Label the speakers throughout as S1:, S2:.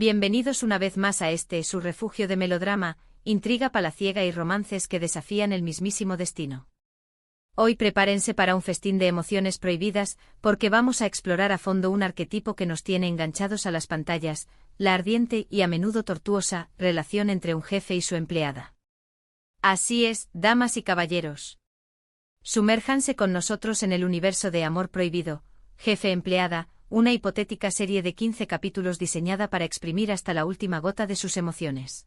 S1: Bienvenidos una vez más a su refugio de melodrama, intriga palaciega y romances que desafían el mismísimo destino. Hoy prepárense para un festín de emociones prohibidas, porque vamos a explorar a fondo un arquetipo que nos tiene enganchados a las pantallas, la ardiente y a menudo tortuosa relación entre un jefe y su empleada. Así es, damas y caballeros. Sumérjanse con nosotros en el universo de Amor Prohibido, Jefe-Empleada, una hipotética serie de 15 capítulos diseñada para exprimir hasta la última gota de sus emociones.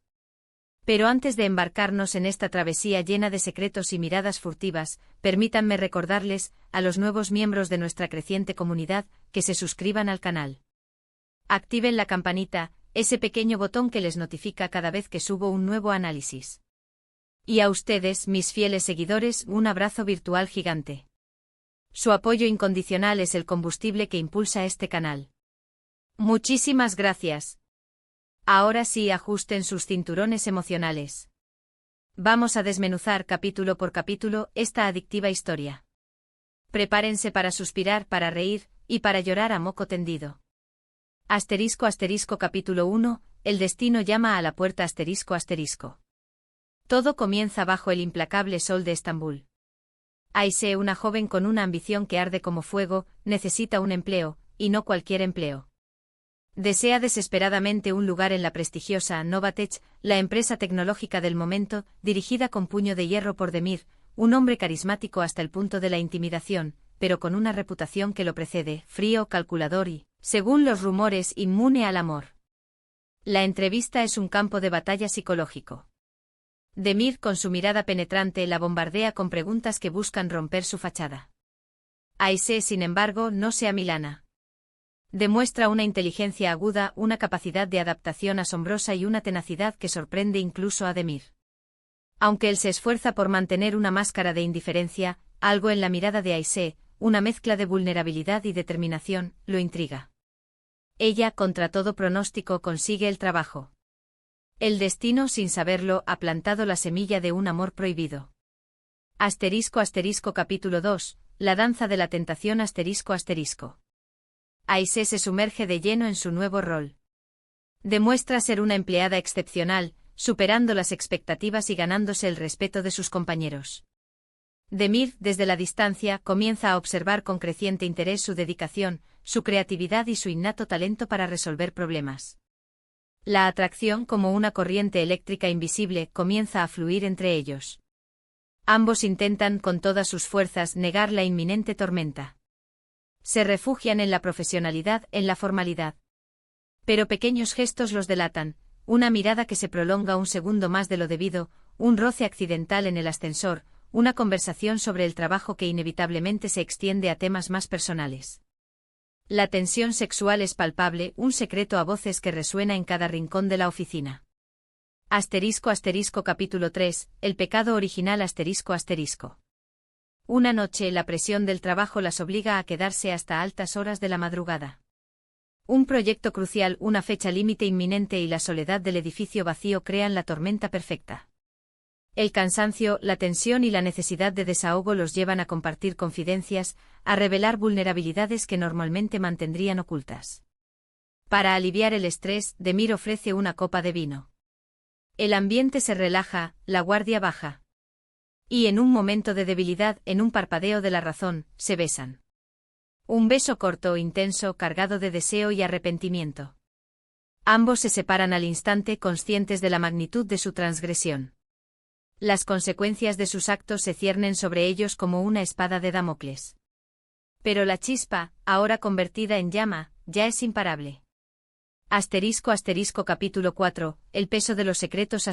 S1: Pero antes de embarcarnos en esta travesía llena de secretos y miradas furtivas, permítanme recordarles, a los nuevos miembros de nuestra creciente comunidad, que se suscriban al canal. Activen la campanita, ese pequeño botón que les notifica cada vez que subo un nuevo análisis. Y a ustedes, mis fieles seguidores, un abrazo virtual gigante. Su apoyo incondicional es el combustible que impulsa este canal. Muchísimas gracias. Ahora sí, ajusten sus cinturones emocionales. Vamos a desmenuzar capítulo por capítulo esta adictiva historia. Prepárense para suspirar, para reír, y para llorar a moco tendido. Capítulo 1, el destino llama a la puerta ***. Todo comienza bajo el implacable sol de Estambul. Ayşe, una joven con una ambición que arde como fuego, necesita un empleo, y no cualquier empleo. Desea desesperadamente un lugar en la prestigiosa Novatech, la empresa tecnológica del momento, dirigida con puño de hierro por Demir, un hombre carismático hasta el punto de la intimidación, pero con una reputación que lo precede, frío, calculador y, según los rumores, inmune al amor. La entrevista es un campo de batalla psicológico. Demir, con su mirada penetrante, la bombardea con preguntas que buscan romper su fachada. Ayşe, sin embargo, no se amilana. Demuestra una inteligencia aguda, una capacidad de adaptación asombrosa y una tenacidad que sorprende incluso a Demir. Aunque él se esfuerza por mantener una máscara de indiferencia, algo en la mirada de Ayşe, una mezcla de vulnerabilidad y determinación, lo intriga. Ella, contra todo pronóstico, consigue el trabajo. El destino, sin saberlo, ha plantado la semilla de un amor prohibido. Capítulo 2, la danza de la tentación Ayşe se sumerge de lleno en su nuevo rol. Demuestra ser una empleada excepcional, superando las expectativas y ganándose el respeto de sus compañeros. Demir, desde la distancia, comienza a observar con creciente interés su dedicación, su creatividad y su innato talento para resolver problemas. La atracción, como una corriente eléctrica invisible, comienza a fluir entre ellos. Ambos intentan con todas sus fuerzas negar la inminente tormenta. Se refugian en la profesionalidad, en la formalidad. Pero pequeños gestos los delatan, una mirada que se prolonga un segundo más de lo debido, un roce accidental en el ascensor, una conversación sobre el trabajo que inevitablemente se extiende a temas más personales. La tensión sexual es palpable, un secreto a voces que resuena en cada rincón de la oficina. Capítulo 3, el pecado original Una noche, la presión del trabajo las obliga a quedarse hasta altas horas de la madrugada. Un proyecto crucial, una fecha límite inminente y la soledad del edificio vacío crean la tormenta perfecta. El cansancio, la tensión y la necesidad de desahogo los llevan a compartir confidencias, a revelar vulnerabilidades que normalmente mantendrían ocultas. Para aliviar el estrés, Demir ofrece una copa de vino. El ambiente se relaja, la guardia baja. Y en un momento de debilidad, en un parpadeo de la razón, se besan. Un beso corto, intenso, cargado de deseo y arrepentimiento. Ambos se separan al instante, conscientes de la magnitud de su transgresión. Las consecuencias de sus actos se ciernen sobre ellos como una espada de Damocles. Pero la chispa, ahora convertida en llama, ya es imparable. Capítulo 4, el peso de los secretos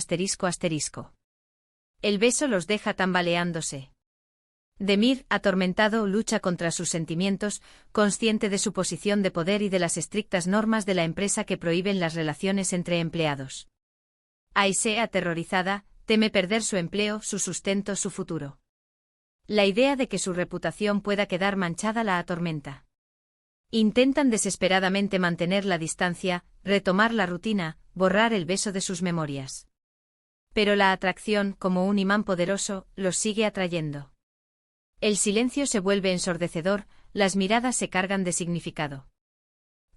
S1: El beso los deja tambaleándose. Demir, atormentado, lucha contra sus sentimientos, consciente de su posición de poder y de las estrictas normas de la empresa que prohíben las relaciones entre empleados. Ayşe, aterrorizada, teme perder su empleo, su sustento, su futuro. La idea de que su reputación pueda quedar manchada la atormenta. Intentan desesperadamente mantener la distancia, retomar la rutina, borrar el beso de sus memorias. Pero la atracción, como un imán poderoso, los sigue atrayendo. El silencio se vuelve ensordecedor, las miradas se cargan de significado.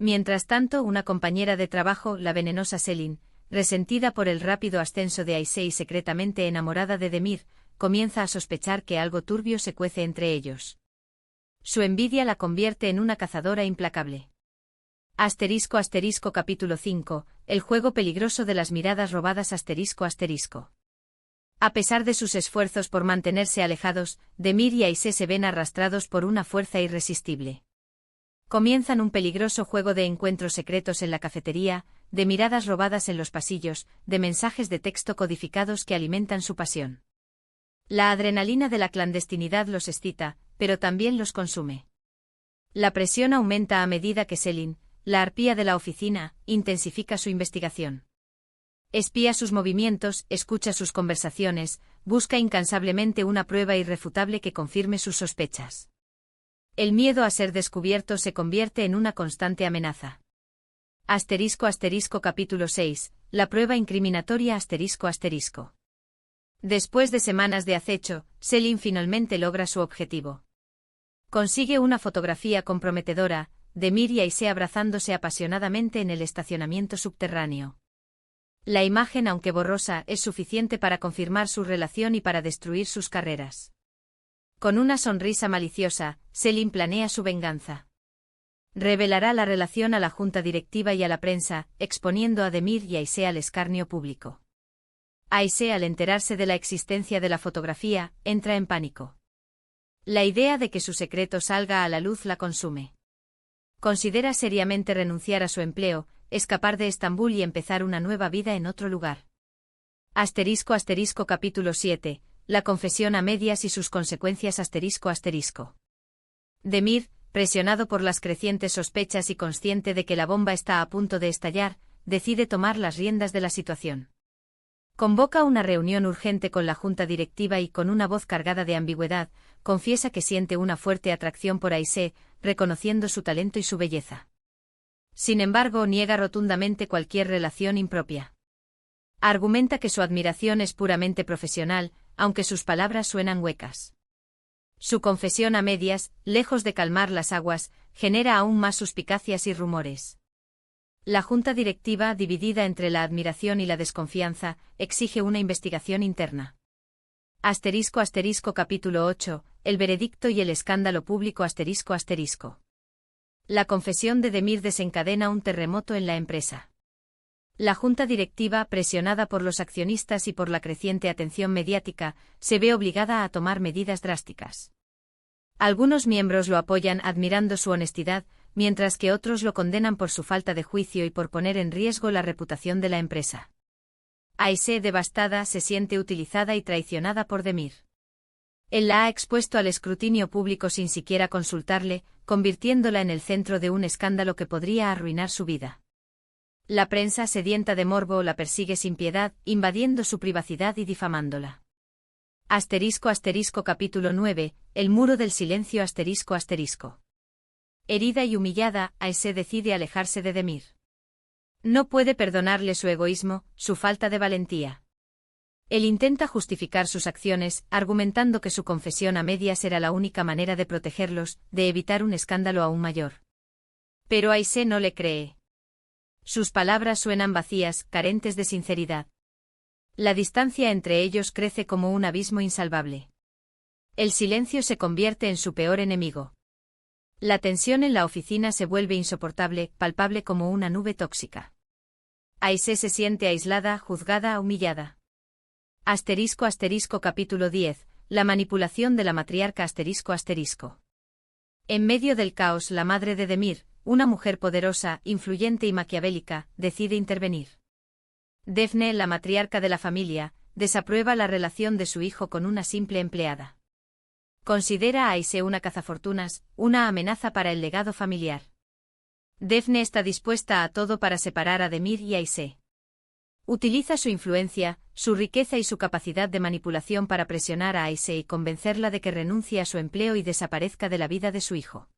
S1: Mientras tanto, una compañera de trabajo, la venenosa Selin, resentida por el rápido ascenso de Aisé y secretamente enamorada de Demir, comienza a sospechar que algo turbio se cuece entre ellos. Su envidia la convierte en una cazadora implacable. Capítulo 5, el juego peligroso de las miradas robadas. A pesar de sus esfuerzos por mantenerse alejados, Demir y Aisé se ven arrastrados por una fuerza irresistible. Comienzan un peligroso juego de encuentros secretos en la cafetería, de miradas robadas en los pasillos, de mensajes de texto codificados que alimentan su pasión. La adrenalina de la clandestinidad los excita, pero también los consume. La presión aumenta a medida que Selin, la arpía de la oficina, intensifica su investigación. Espía sus movimientos, escucha sus conversaciones, busca incansablemente una prueba irrefutable que confirme sus sospechas. El miedo a ser descubierto se convierte en una constante amenaza. Capítulo 6, la prueba incriminatoria. Después de semanas de acecho, Selin finalmente logra su objetivo. Consigue una fotografía comprometedora, Demir y Aisé abrazándose apasionadamente en el estacionamiento subterráneo. La imagen, aunque borrosa, es suficiente para confirmar su relación y para destruir sus carreras. Con una sonrisa maliciosa, Selin planea su venganza. Revelará la relación a la junta directiva y a la prensa, exponiendo a Demir y Aisé al escarnio público. Aisé, al enterarse de la existencia de la fotografía, entra en pánico. La idea de que su secreto salga a la luz la consume. Considera seriamente renunciar a su empleo, escapar de Estambul y empezar una nueva vida en otro lugar. Capítulo 7, la confesión a medias y sus consecuencias. Demir, presionado por las crecientes sospechas y consciente de que la bomba está a punto de estallar, decide tomar las riendas de la situación. Convoca una reunión urgente con la junta directiva y, con una voz cargada de ambigüedad, confiesa que siente una fuerte atracción por Aisé, reconociendo su talento y su belleza. Sin embargo, niega rotundamente cualquier relación impropia. Argumenta que su admiración es puramente profesional, aunque sus palabras suenan huecas. Su confesión a medias, lejos de calmar las aguas, genera aún más suspicacias y rumores. La junta directiva, dividida entre la admiración y la desconfianza, exige una investigación interna. Capítulo 8, el veredicto y el escándalo público. La confesión de Demir desencadena un terremoto en la empresa. La junta directiva, presionada por los accionistas y por la creciente atención mediática, se ve obligada a tomar medidas drásticas. Algunos miembros lo apoyan admirando su honestidad, mientras que otros lo condenan por su falta de juicio y por poner en riesgo la reputación de la empresa. Aisé, devastada, se siente utilizada y traicionada por Demir. Él la ha expuesto al escrutinio público sin siquiera consultarle, convirtiéndola en el centro de un escándalo que podría arruinar su vida. La prensa, sedienta de morbo, la persigue sin piedad, invadiendo su privacidad y difamándola. Capítulo 9, el muro del silencio. Herida y humillada, Aisé decide alejarse de Demir. No puede perdonarle su egoísmo, su falta de valentía. Él intenta justificar sus acciones, argumentando que su confesión a medias era la única manera de protegerlos, de evitar un escándalo aún mayor. Pero Aisé no le cree. Sus palabras suenan vacías, carentes de sinceridad. La distancia entre ellos crece como un abismo insalvable. El silencio se convierte en su peor enemigo. La tensión en la oficina se vuelve insoportable, palpable como una nube tóxica. Aisé se siente aislada, juzgada, humillada. Capítulo 10, la manipulación de la matriarca. En medio del caos, la madre de Demir, una mujer poderosa, influyente y maquiavélica, decide intervenir. Defne, la matriarca de la familia, desaprueba la relación de su hijo con una simple empleada. Considera a Aisé una cazafortunas, una amenaza para el legado familiar. Defne está dispuesta a todo para separar a Demir y Aisé. Utiliza su influencia, su riqueza y su capacidad de manipulación para presionar a Aisé y convencerla de que renuncie a su empleo y desaparezca de la vida de su hijo.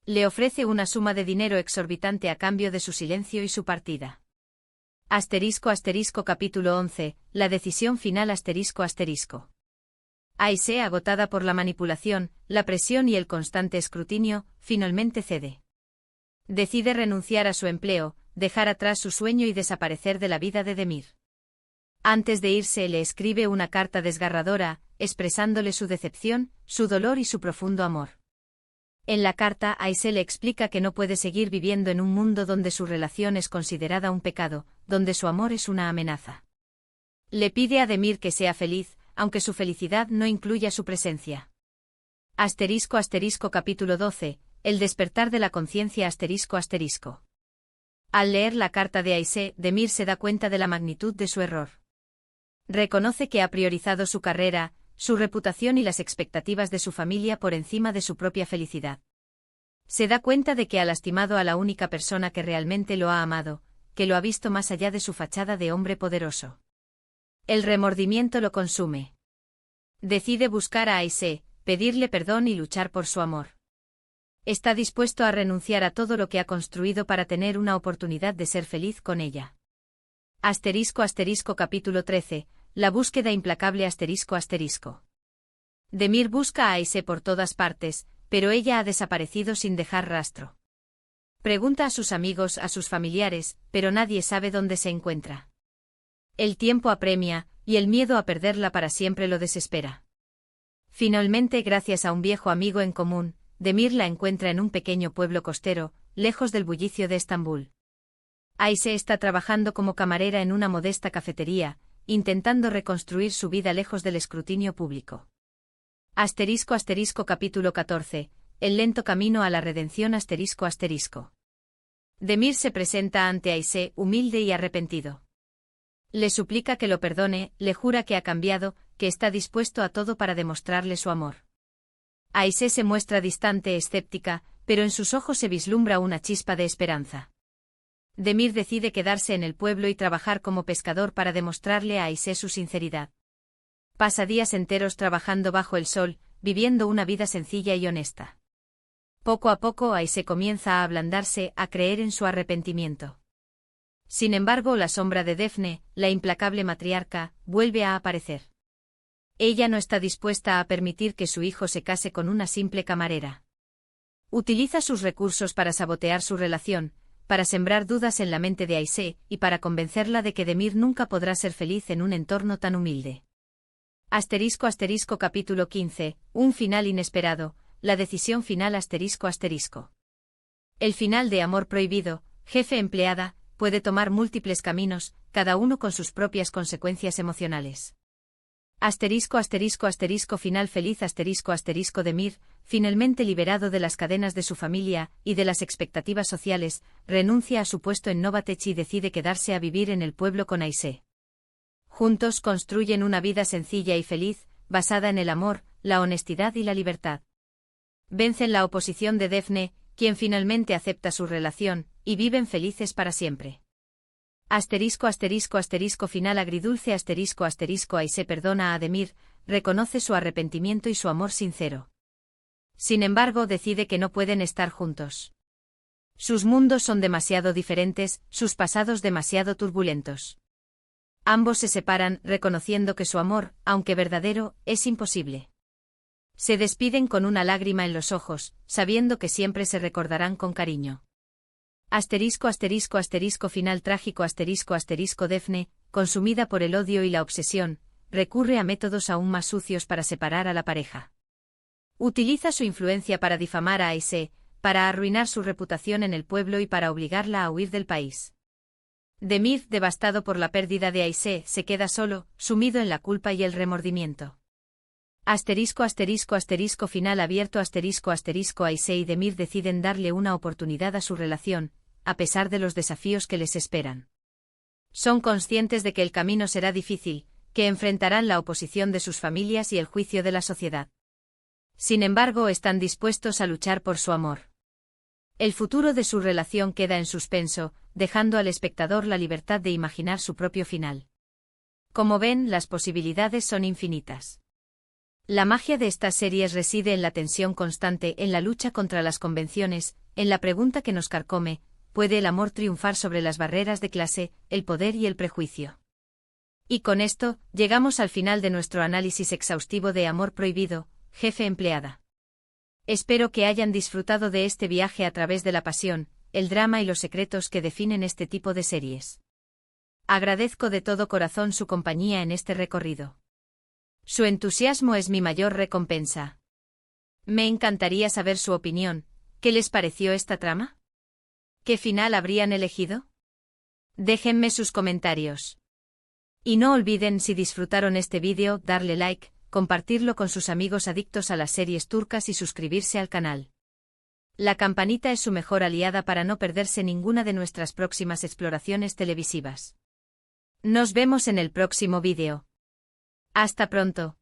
S1: Le ofrece una suma de dinero exorbitante a cambio de su silencio y su partida. Capítulo 11, la decisión final. Aisé, agotada por la manipulación, la presión y el constante escrutinio, finalmente cede. Decide renunciar a su empleo, dejar atrás su sueño y desaparecer de la vida de Demir. Antes de irse le escribe una carta desgarradora, expresándole su decepción, su dolor y su profundo amor. En la carta, Aisé le explica que no puede seguir viviendo en un mundo donde su relación es considerada un pecado, donde su amor es una amenaza. Le pide a Demir que sea feliz, aunque su felicidad no incluya su presencia. Capítulo 12, El despertar de la conciencia ***. Al leer la carta de Aisé, Demir se da cuenta de la magnitud de su error. Reconoce que ha priorizado su carrera, su reputación y las expectativas de su familia por encima de su propia felicidad. Se da cuenta de que ha lastimado a la única persona que realmente lo ha amado, que lo ha visto más allá de su fachada de hombre poderoso. El remordimiento lo consume. Decide buscar a Aisé, pedirle perdón y luchar por su amor. Está dispuesto a renunciar a todo lo que ha construido para tener una oportunidad de ser feliz con ella. Capítulo 13, La búsqueda implacable ***. Demir busca a Aisé por todas partes, pero ella ha desaparecido sin dejar rastro. Pregunta a sus amigos, a sus familiares, pero nadie sabe dónde se encuentra. El tiempo apremia, y el miedo a perderla para siempre lo desespera. Finalmente, gracias a un viejo amigo en común, Demir la encuentra en un pequeño pueblo costero, lejos del bullicio de Estambul. Aisé está trabajando como camarera en una modesta cafetería, intentando reconstruir su vida lejos del escrutinio público. Capítulo 14, El lento camino a la redención ***. Demir se presenta ante Aisé, humilde y arrepentido. Le suplica que lo perdone, le jura que ha cambiado, que está dispuesto a todo para demostrarle su amor. Aisé se muestra distante, escéptica, pero en sus ojos se vislumbra una chispa de esperanza. Demir decide quedarse en el pueblo y trabajar como pescador para demostrarle a Aisé su sinceridad. Pasa días enteros trabajando bajo el sol, viviendo una vida sencilla y honesta. Poco a poco Aisé comienza a ablandarse, a creer en su arrepentimiento. Sin embargo, la sombra de Defne, la implacable matriarca, vuelve a aparecer. Ella no está dispuesta a permitir que su hijo se case con una simple camarera. Utiliza sus recursos para sabotear su relación, para sembrar dudas en la mente de Aisé, y para convencerla de que Demir nunca podrá ser feliz en un entorno tan humilde. Capítulo 15, Un final inesperado, la decisión final ***. El final de Amor prohibido, jefe empleada, puede tomar múltiples caminos, cada uno con sus propias consecuencias emocionales. Final feliz Demir, finalmente liberado de las cadenas de su familia y de las expectativas sociales, renuncia a su puesto en Novatech y decide quedarse a vivir en el pueblo con Aisé. Juntos construyen una vida sencilla y feliz, basada en el amor, la honestidad y la libertad. Vencen la oposición de Defne, quien finalmente acepta su relación, y viven felices para siempre. Final agridulce Aisé perdona a Demir, reconoce su arrepentimiento y su amor sincero. Sin embargo, decide que no pueden estar juntos. Sus mundos son demasiado diferentes, sus pasados demasiado turbulentos. Ambos se separan, reconociendo que su amor, aunque verdadero, es imposible. Se despiden con una lágrima en los ojos, sabiendo que siempre se recordarán con cariño. Final trágico Defne, consumida por el odio y la obsesión, recurre a métodos aún más sucios para separar a la pareja. Utiliza su influencia para difamar a Aisé, para arruinar su reputación en el pueblo y para obligarla a huir del país. Demir, devastado por la pérdida de Aisé, se queda solo, sumido en la culpa y el remordimiento. Final abierto Aisé y Demir deciden darle una oportunidad a su relación, a pesar de los desafíos que les esperan. Son conscientes de que el camino será difícil, que enfrentarán la oposición de sus familias y el juicio de la sociedad. Sin embargo, están dispuestos a luchar por su amor. El futuro de su relación queda en suspenso, dejando al espectador la libertad de imaginar su propio final. Como ven, las posibilidades son infinitas. La magia de estas series reside en la tensión constante, en la lucha contra las convenciones, en la pregunta que nos carcome: ¿puede el amor triunfar sobre las barreras de clase, el poder y el prejuicio? Y con esto, llegamos al final de nuestro análisis exhaustivo de Amor prohibido, jefe empleada. Espero que hayan disfrutado de este viaje a través de la pasión, el drama y los secretos que definen este tipo de series. Agradezco de todo corazón su compañía en este recorrido. Su entusiasmo es mi mayor recompensa. Me encantaría saber su opinión. ¿Qué les pareció esta trama? ¿Qué final habrían elegido? Déjenme sus comentarios. Y no olviden, si disfrutaron este vídeo, darle like, compartirlo con sus amigos adictos a las series turcas y suscribirse al canal. La campanita es su mejor aliada para no perderse ninguna de nuestras próximas exploraciones televisivas. Nos vemos en el próximo vídeo. Hasta pronto.